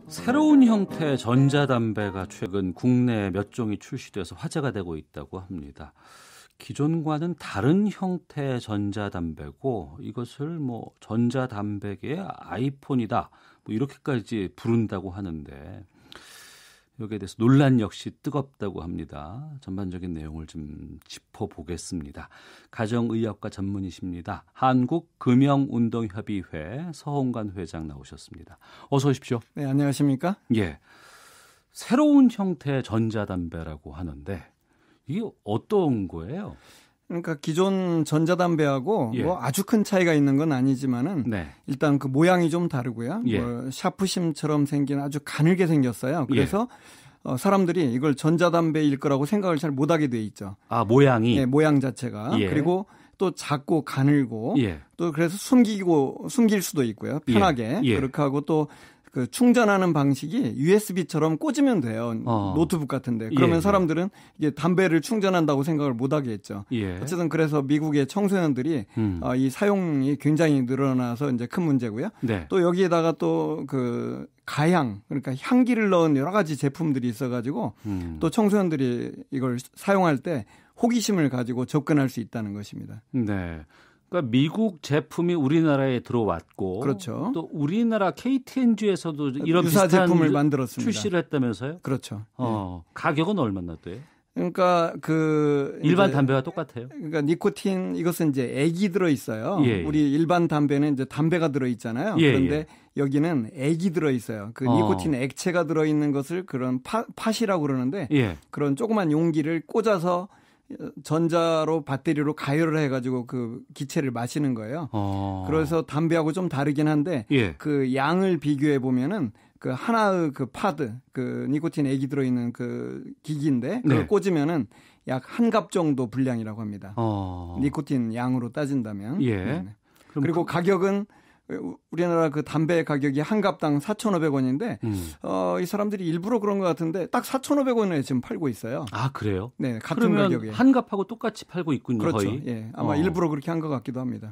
새로운 형태의 전자담배가 최근 국내에 몇 종이 출시돼서 화제가 되고 있다고 합니다. 기존과는 다른 형태의 전자담배고 이것을 전자담배계의 아이폰이다 이렇게까지 부른다고 하는데 여기에 대해서 논란 역시 뜨겁다고 합니다. 전반적인 내용을 좀 짚어보겠습니다. 가정의학과 전문의십니다. 한국금형운동협의회 서홍관 회장 나오셨습니다. 어서 오십시오. 네, 안녕하십니까? 예, 새로운 형태의 전자담배라고 하는데 이게 어떤 거예요? 그러니까 기존 전자담배하고 아주 큰 차이가 있는 건 아니지만은 일단 그 모양이 좀 다르고요. 샤프심처럼 생긴 아주 가늘게 생겼어요. 그래서 사람들이 이걸 전자담배일 거라고 생각을 잘 못하게 돼 있죠. 아, 모양이? 네, 모양 자체가. 그리고 또 작고 가늘고 또 그래서 숨길 수도 있고요. 편하게. 그렇게 하고 또 그 충전하는 방식이 USB처럼 꽂으면 돼요. 노트북 같은데. 그러면 사람들은 이게 담배를 충전한다고 생각을 못 하게 했죠. 어쨌든 그래서 미국의 청소년들이 이 사용이 굉장히 늘어나서 이제 큰 문제고요. 또 여기에다가 또 그 가향, 그러니까 향기를 넣은 여러 가지 제품들이 있어가지고 또 청소년들이 이걸 사용할 때 호기심을 가지고 접근할 수 있다는 것입니다. 네. 그러니까 미국 제품이 우리나라에 들어왔고, 그렇죠. 또 우리나라 KT&G에서도 이런 유사 비슷한 제품을 만들었습니다. 출시를 했다면서요? 그렇죠. 가격은 얼마나 돼요? 그러니까 그 일반 담배와 똑같아요. 그러니까 니코틴 이것은 이제 액이 들어 있어요. 우리 일반 담배는 이제 담배가 들어 있잖아요. 그런데 여기는 액이 들어 있어요. 그 니코틴 액체가 들어 있는 것을 그런 팟이라고 그러는데 그런 조그만 용기를 꽂아서 전자로 배터리로 가열을 해가지고 그 기체를 마시는 거예요. 그래서 담배하고 좀 다르긴 한데 그 양을 비교해 보면은 그 하나의 그 파드, 그 니코틴 액이 들어있는 그 기기인데 그걸 꽂으면은 약 한 갑 정도 분량이라고 합니다. 니코틴 양으로 따진다면. 그리고 가격은 우리나라 그 담배 가격이 한 갑당 4,500원인데 이 사람들이 일부러 그런 것 같은데 딱 4,500원에 지금 팔고 있어요. 아, 그래요? 네, 같은 가격에. 그러면 한 갑하고 똑같이 팔고 있군요. 그렇죠. 거의. 아마 일부러 그렇게 한 것 같기도 합니다.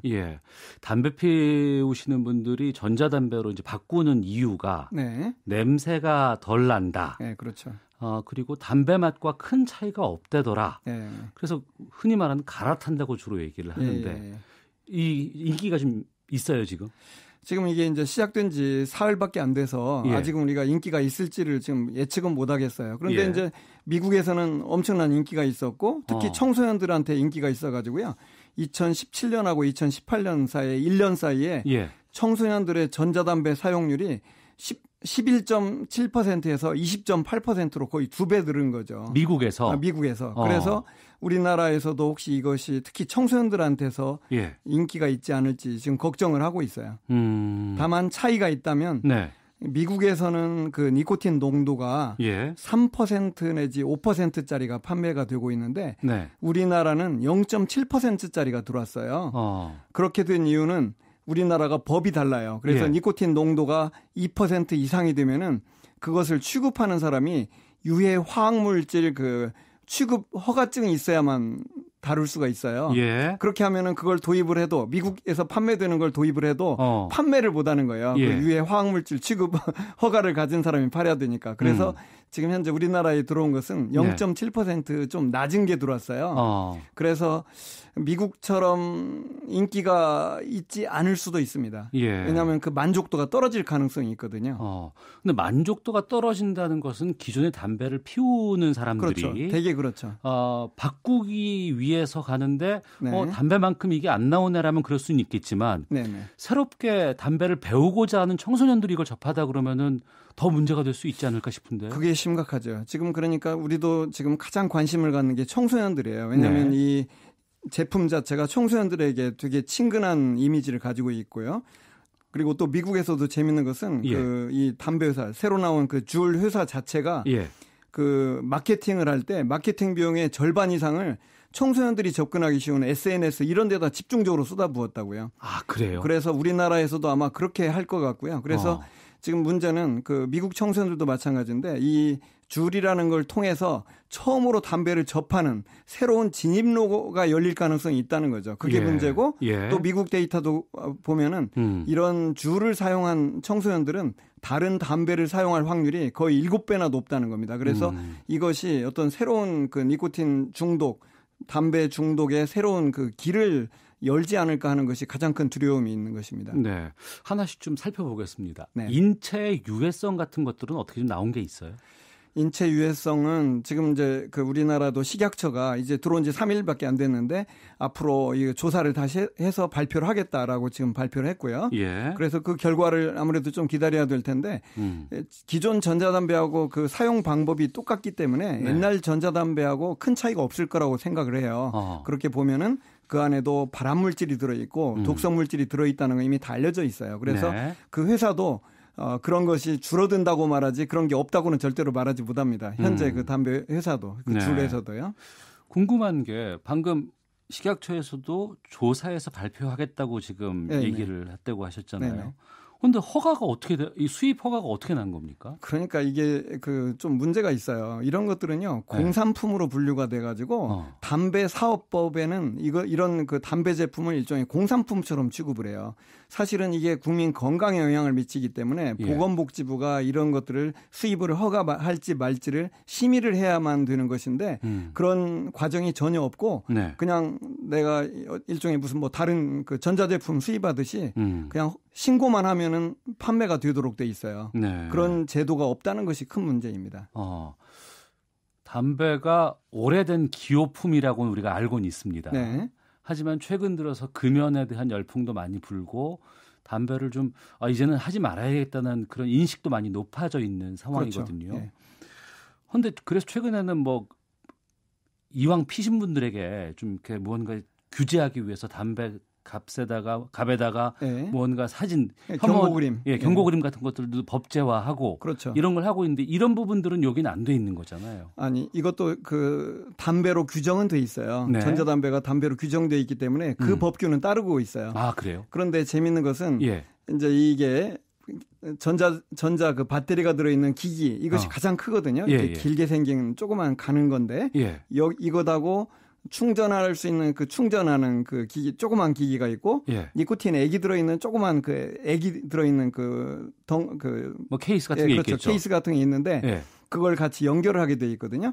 담배 피우시는 분들이 전자담배로 이제 바꾸는 이유가 냄새가 덜 난다. 네, 그렇죠. 그리고 담배 맛과 큰 차이가 없대더라. 그래서 흔히 말하는 갈아탄다고 주로 얘기를 하는데 이 인기가 좀 있어요, 지금? 지금 이게 이제 시작된 지 사흘밖에 안 돼서 아직은 우리가 인기가 있을지를 지금 예측은 못 하겠어요. 그런데 이제 미국에서는 엄청난 인기가 있었고 특히 청소년들한테 인기가 있어가지고요. 2017년하고 2018년 사이에 1년 사이에 청소년들의 전자담배 사용률이 11.7%에서 20.8%로 거의 2배 늘은 거죠. 미국에서? 미국에서. 그래서 우리나라에서도 혹시 이것이 특히 청소년들한테서 인기가 있지 않을지 지금 걱정을 하고 있어요. 다만 차이가 있다면 미국에서는 그 니코틴 농도가 3% 내지 5%짜리가 판매가 되고 있는데 우리나라는 0.7%짜리가 들어왔어요. 그렇게 된 이유는 우리나라가 법이 달라요. 그래서 니코틴 농도가 2% 이상이 되면은 그것을 취급하는 사람이 유해 화학물질 그 취급 허가증이 있어야만 다룰 수가 있어요. 그렇게 하면은 그걸 도입을 해도 미국에서 판매되는 걸 도입을 해도 판매를 못 하는 거예요. 그 유해 화학물질 취급 허가를 가진 사람이 팔아야 되니까. 그래서 지금 현재 우리나라에 들어온 것은 0.7% 낮은 게 들어왔어요. 그래서 미국처럼 인기가 있지 않을 수도 있습니다. 왜냐하면 그 만족도가 떨어질 가능성이 있거든요. 근데 만족도가 떨어진다는 것은 기존의 담배를 피우는 사람들이 그렇죠. 되게 그렇죠. 바꾸기 위해서 가는데 담배만큼 이게 안 나오네라면 그럴 수는 있겠지만 새롭게 담배를 배우고자 하는 청소년들이 이걸 접하다 그러면은 더 문제가 될 수 있지 않을까 싶은데. 그게 심각하죠. 지금 그러니까 우리도 지금 가장 관심을 갖는 게 청소년들이에요. 왜냐하면 이 제품 자체가 청소년들에게 되게 친근한 이미지를 가지고 있고요. 그리고 또 미국에서도 재밌는 것은 그 이 담배 회사 새로 나온 그 줄 회사 자체가 그 마케팅을 할 때 마케팅 비용의 절반 이상을 청소년들이 접근하기 쉬운 SNS 이런 데다 집중적으로 쏟아부었다고요. 아, 그래요? 그래서 우리나라에서도 아마 그렇게 할 것 같고요. 그래서 지금 문제는 그 미국 청소년들도 마찬가지인데 이 줄이라는 걸 통해서 처음으로 담배를 접하는 새로운 진입로가 열릴 가능성이 있다는 거죠. 그게 문제고 또 미국 데이터도 보면은 이런 줄을 사용한 청소년들은 다른 담배를 사용할 확률이 거의 7배나 높다는 겁니다. 그래서 이것이 어떤 새로운 그 니코틴 중독, 담배 중독의 새로운 그 길을 열지 않을까 하는 것이 가장 큰 두려움이 있는 것입니다. 네, 하나씩 좀 살펴보겠습니다. 네. 인체의 유해성 같은 것들은 어떻게 좀 나온 게 있어요? 인체 유해성은 지금 이제 그 우리나라도 식약처가 이제 들어온 지 3일밖에 안 됐는데 앞으로 이 조사를 다시 해서 발표를 하겠다라고 지금 발표를 했고요. 그래서 그 결과를 아무래도 좀 기다려야 될 텐데 기존 전자담배하고 그 사용 방법이 똑같기 때문에 옛날 전자담배하고 큰 차이가 없을 거라고 생각을 해요. 그렇게 보면은 그 안에도 발암물질이 들어있고 독성물질이 들어있다는 건 이미 다 알려져 있어요. 그래서 그 회사도 그런 것이 줄어든다고 말하지 그런 게 없다고는 절대로 말하지 못합니다. 현재 그 담배 회사도 그 줄에서도요. 궁금한 게 방금 식약처에서도 조사해서 발표하겠다고 지금 얘기를 했다고 하셨잖아요. 그런데 허가가 어떻게 이 수입 허가가 어떻게 난 겁니까? 그러니까 이게 그 좀 문제가 있어요. 이런 것들은요 공산품으로 분류가 돼가지고 담배 사업법에는 이런 그 담배 제품을 일종의 공산품처럼 취급을 해요. 사실은 이게 국민 건강에 영향을 미치기 때문에 보건복지부가 이런 것들을 수입을 허가할지 말지를 심의를 해야만 되는 것인데 그런 과정이 전혀 없고 그냥 내가 일종의 무슨 뭐 다른 그 전자제품 수입하듯이 그냥 신고만 하면은 판매가 되도록 돼 있어요. 그런 제도가 없다는 것이 큰 문제입니다. 담배가 오래된 기호품이라고는 우리가 알고는 있습니다. 하지만 최근 들어서 금연에 대한 열풍도 많이 불고 담배를 좀 이제는 하지 말아야겠다는 그런 인식도 많이 높아져 있는 상황이거든요. 그런데 그래서 최근에는 뭐 이왕 피신 분들에게 좀 이렇게 무언가 규제하기 위해서 담배 갑에다가 무언가 사진, 경고그림, 경고그림 같은 것들도 법제화하고 이런 걸 하고 있는데 이런 부분들은 여기는 안 돼 있는 거잖아요. 아니 이것도 그 담배로 규정은 돼 있어요. 전자담배가 담배로 규정돼 있기 때문에 그 법규는 따르고 있어요. 아 그래요? 그런데 재밌는 것은 이제 이게 전자 그 배터리가 들어있는 기기 이것이 가장 크거든요. 이렇게 길게 생긴 조그만 가는 건데 이것하고 충전할 수 있는 그 충전하는 그 기기 조그만 기기가 있고 니코틴 액이 들어있는 조그만 그 액이 들어있는 뭐 케이스 같은 게 있겠죠. 케이스 같은 게 있는데 그걸 같이 연결을 하게 돼 있거든요.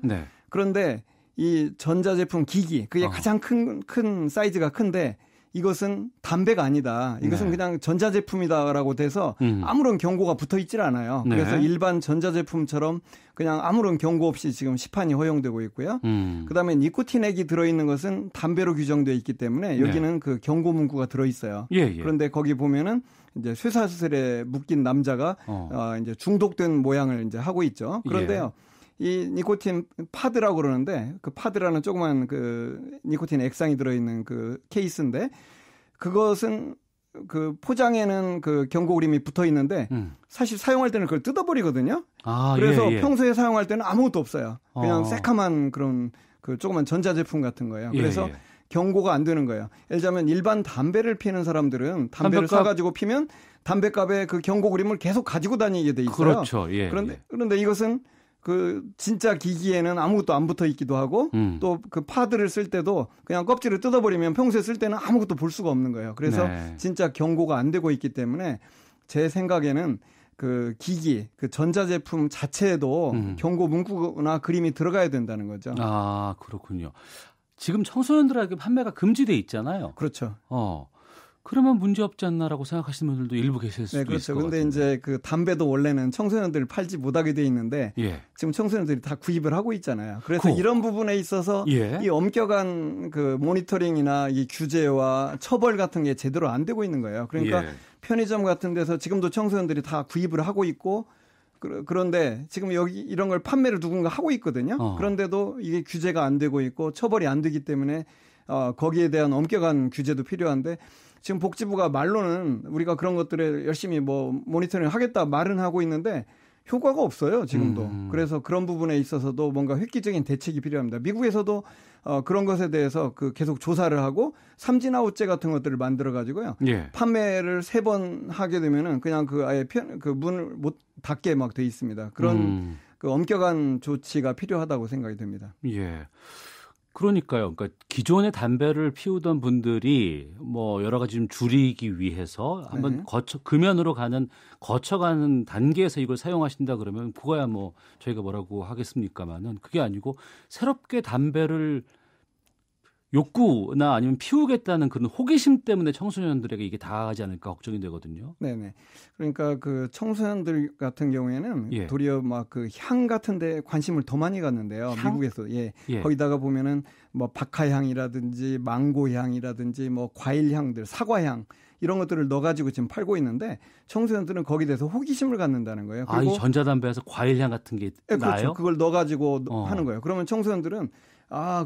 그런데 이 전자제품 기기 그게 가장 큰 사이즈가 큰데 이것은 담배가 아니다. 이것은 그냥 전자제품이다라고 돼서 아무런 경고가 붙어 있질 않아요. 그래서 일반 전자제품처럼 그냥 아무런 경고 없이 지금 시판이 허용되고 있고요. 그다음에 니코틴 액이 들어있는 것은 담배로 규정되어 있기 때문에 여기는 그 경고 문구가 들어있어요. 그런데 거기 보면은 이제 쇠사슬에 묶인 남자가 이제 중독된 모양을 이제 하고 있죠. 그런데요. 이 니코틴 파드라고 그러는데 그 파드라는 조그만 그 니코틴 액상이 들어있는 그 케이스인데 그것은 그 포장에는 그 경고 그림이 붙어 있는데 사실 사용할 때는 그걸 뜯어버리거든요. 그래서 평소에 사용할 때는 아무것도 없어요. 그냥 새카만 그런 그 조그만 전자제품 같은 거예요. 그래서 경고가 안 되는 거예요. 예를 들자면 일반 담배를 피우는 사람들은 담배를 사가지고 피면 담배갑에 그 경고 그림을 계속 가지고 다니게 돼 있어요. 그렇죠. 그런데 이것은 그 진짜 기기에는 아무것도 안 붙어 있기도 하고 또 그 파드를 쓸 때도 그냥 껍질을 뜯어버리면 평소에 쓸 때는 아무것도 볼 수가 없는 거예요. 그래서 진짜 경고가 안 되고 있기 때문에 제 생각에는 그 기기, 그 전자제품 자체에도 경고 문구나 그림이 들어가야 된다는 거죠. 아, 그렇군요. 지금 청소년들에게 판매가 금지돼 있잖아요. 그렇죠. 그러면 문제 없지 않나라고 생각하시는 분들도 일부 계실 수도 그렇죠. 있을 것 같은데. 그런데 이제 그 담배도 원래는 청소년들이 팔지 못하게 돼 있는데 지금 청소년들이 다 구입을 하고 있잖아요. 그래서 이런 부분에 있어서 이 엄격한 그 모니터링이나 이 규제와 처벌 같은 게 제대로 안 되고 있는 거예요. 그러니까 편의점 같은 데서 지금도 청소년들이 다 구입을 하고 있고 그런데 지금 여기 이런 걸 판매를 누군가 하고 있거든요. 그런데도 이게 규제가 안 되고 있고 처벌이 안 되기 때문에 거기에 대한 엄격한 규제도 필요한데 지금 복지부가 말로는 우리가 그런 것들을 열심히 뭐 모니터링 하겠다 말은 하고 있는데 효과가 없어요, 지금도. 그래서 그런 부분에 있어서도 뭔가 획기적인 대책이 필요합니다. 미국에서도 그런 것에 대해서 그 계속 조사를 하고 삼진아웃제 같은 것들을 만들어 가지고요. 판매를 3번 하게 되면은 그냥 그 아예 그 문을 못 닫게 막 돼 있습니다. 그런 그 엄격한 조치가 필요하다고 생각이 듭니다. 예. 그러니까요. 그러니까 기존의 담배를 피우던 분들이 뭐 여러 가지 좀 줄이기 위해서 한번 금연으로 거쳐가는 단계에서 이걸 사용하신다 그러면 그거야 뭐 저희가 뭐라고 하겠습니까만은 그게 아니고 새롭게 담배를 욕구나 아니면 피우겠다는 그런 호기심 때문에 청소년들에게 이게 닿아가지 않을까 걱정이 되거든요. 네네. 그러니까 그 청소년들 같은 경우에는 도리어 막 그 향 같은데 관심을 더 많이 갖는데요. 향? 미국에서 거기다가 보면은 뭐 박하향이라든지 망고향이라든지 뭐 과일향들, 사과향 이런 것들을 넣어가지고 지금 팔고 있는데 청소년들은 거기에 대해서 호기심을 갖는다는 거예요. 그리고 이 전자담배에서 과일향 같은 게 나요? 그렇죠. 그걸 넣어가지고 하는 거예요. 그러면 청소년들은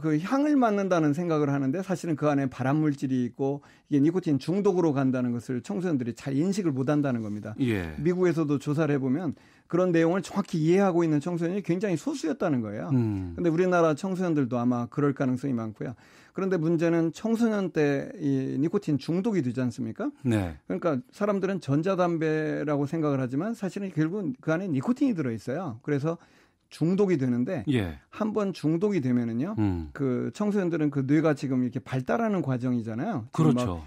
그 향을 맡는다는 생각을 하는데 사실은 그 안에 발암 물질이 있고 이게 니코틴 중독으로 간다는 것을 청소년들이 잘 인식을 못 한다는 겁니다. 예. 미국에서도 조사를 해보면 그런 내용을 정확히 이해하고 있는 청소년이 굉장히 소수였다는 거예요. 그런데 우리나라 청소년들도 아마 그럴 가능성이 많고요. 그런데 문제는 청소년 때 이 니코틴 중독이 되지 않습니까? 네. 그러니까 사람들은 전자담배라고 생각을 하지만 사실은 결국은 그 안에 니코틴이 들어있어요. 그래서 중독이 되는데 한번 중독이 되면은요, 그 청소년들은 그 뇌가 지금 이렇게 발달하는 과정이잖아요. 그렇죠.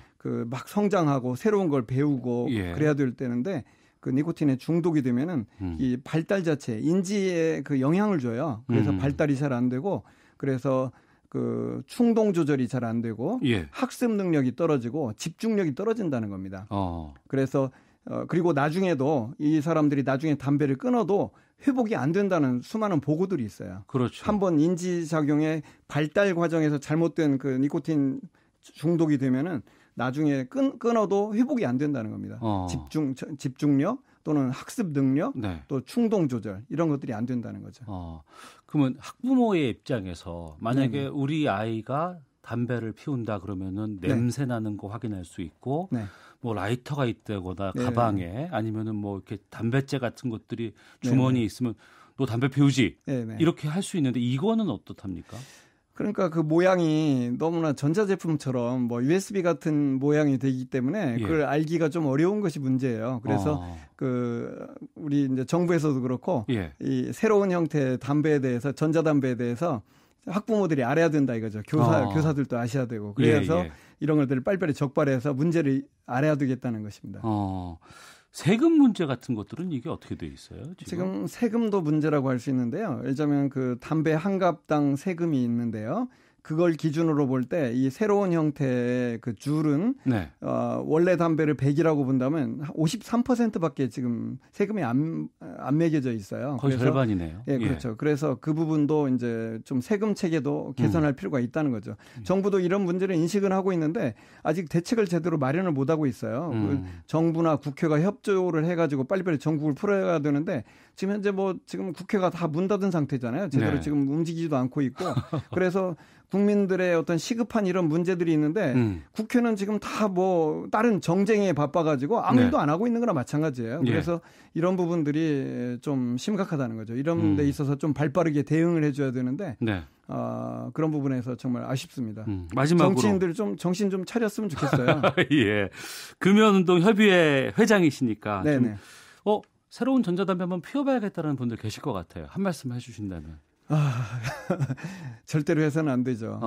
막 성장하고 새로운 걸 배우고 그래야 될 때인데 그 니코틴에 중독이 되면은 이 발달 자체, 인지에 그 영향을 줘요. 그래서 발달이 잘 안 되고 그래서 그 충동 조절이 잘 안 되고 학습 능력이 떨어지고 집중력이 떨어진다는 겁니다. 그래서 그리고 나중에도 이 사람들이 나중에 담배를 끊어도 회복이 안 된다는 수많은 보고들이 있어요. 그렇죠. 한번 인지작용의 발달 과정에서 잘못된 그 니코틴 중독이 되면은 나중에 끊어도 회복이 안 된다는 겁니다. 집중력 또는 학습 능력 또 충동 조절 이런 것들이 안 된다는 거죠. 그러면 학부모의 입장에서 만약에 우리 아이가 담배를 피운다 그러면은 냄새 나는 거 확인할 수 있고 뭐 라이터가 있다거나 가방에 아니면은 뭐 이렇게 담배째 같은 것들이 주머니에 있으면 너 담배 피우지 이렇게 할 수 있는데 이거는 어떻답니까? 그러니까 그 모양이 너무나 전자제품처럼 뭐 USB 같은 모양이 되기 때문에 그걸 알기가 좀 어려운 것이 문제예요. 그래서 그 우리 이제 정부에서도 그렇고 이 새로운 형태의 담배에 대해서 전자담배에 대해서 학부모들이 알아야 된다 이거죠. 교사들도 아셔야 되고. 그래서 이런 것들을 빨리빨리 적발해서 문제를 알아야 되겠다는 것입니다. 세금 문제 같은 것들은 이게 어떻게 돼 있어요? 지금 세금도 문제라고 할 수 있는데요. 예를 들면 그 담배 한 갑당 세금이 있는데요. 그걸 기준으로 볼 때 이 새로운 형태의 그 줄은 원래 담배를 100이라고 본다면 53%밖에 지금 세금이 안 매겨져 있어요. 거의 그래서, 절반이네요. 그렇죠. 그래서 그 부분도 이제 좀 세금 체계도 개선할 필요가 있다는 거죠. 정부도 이런 문제를 인식은 하고 있는데 아직 대책을 제대로 마련을 못 하고 있어요. 정부나 국회가 협조를 해가지고 빨리빨리 전국을 풀어야 되는데 지금 현재 뭐 지금 국회가 다 문 닫은 상태잖아요. 제대로 지금 움직이지도 않고 있고 그래서 국민들의 어떤 시급한 이런 문제들이 있는데 국회는 지금 다 뭐 다른 정쟁에 바빠가지고 아무 일도 안 하고 있는 거나 마찬가지예요. 그래서 이런 부분들이 좀 심각하다는 거죠. 이런 데 있어서 좀 발빠르게 대응을 해줘야 되는데 그런 부분에서 정말 아쉽습니다. 마지막으로 정치인들 좀 정신 좀 차렸으면 좋겠어요. 금연운동 협의회 회장이시니까 좀, 새로운 전자담배 한번 피워봐야겠다는 분들 계실 것 같아요. 한 말씀 해주신다면. 절대로 해서는 안 되죠.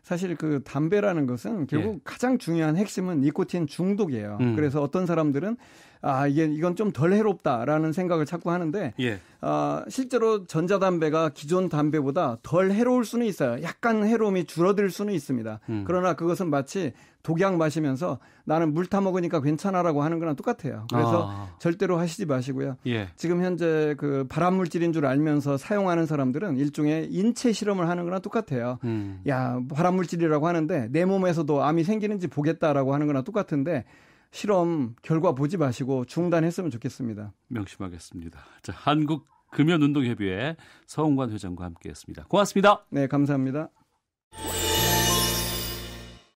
사실 그 담배라는 것은 결국 가장 중요한 핵심은 니코틴 중독이에요. 그래서 어떤 사람들은 이건 좀 덜 해롭다라는 생각을 자꾸 하는데 실제로 전자담배가 기존 담배보다 덜 해로울 수는 있어요. 약간 해로움이 줄어들 수는 있습니다. 그러나 그것은 마치 독약 마시면서 나는 물 타 먹으니까 괜찮아라고 하는 거랑 똑같아요. 그래서 절대로 하시지 마시고요. 지금 현재 그 발암 물질인 줄 알면서 사용하는 사람들은 일종의 인체 실험을 하는 거랑 똑같아요. 야, 발암 물질이라고 하는데 내 몸에서도 암이 생기는지 보겠다라고 하는 거랑 똑같은데 실험 결과 보지 마시고 중단했으면 좋겠습니다. 명심하겠습니다. 자, 한국금연운동협의회 서홍관 회장과 함께했습니다. 고맙습니다. 네, 감사합니다.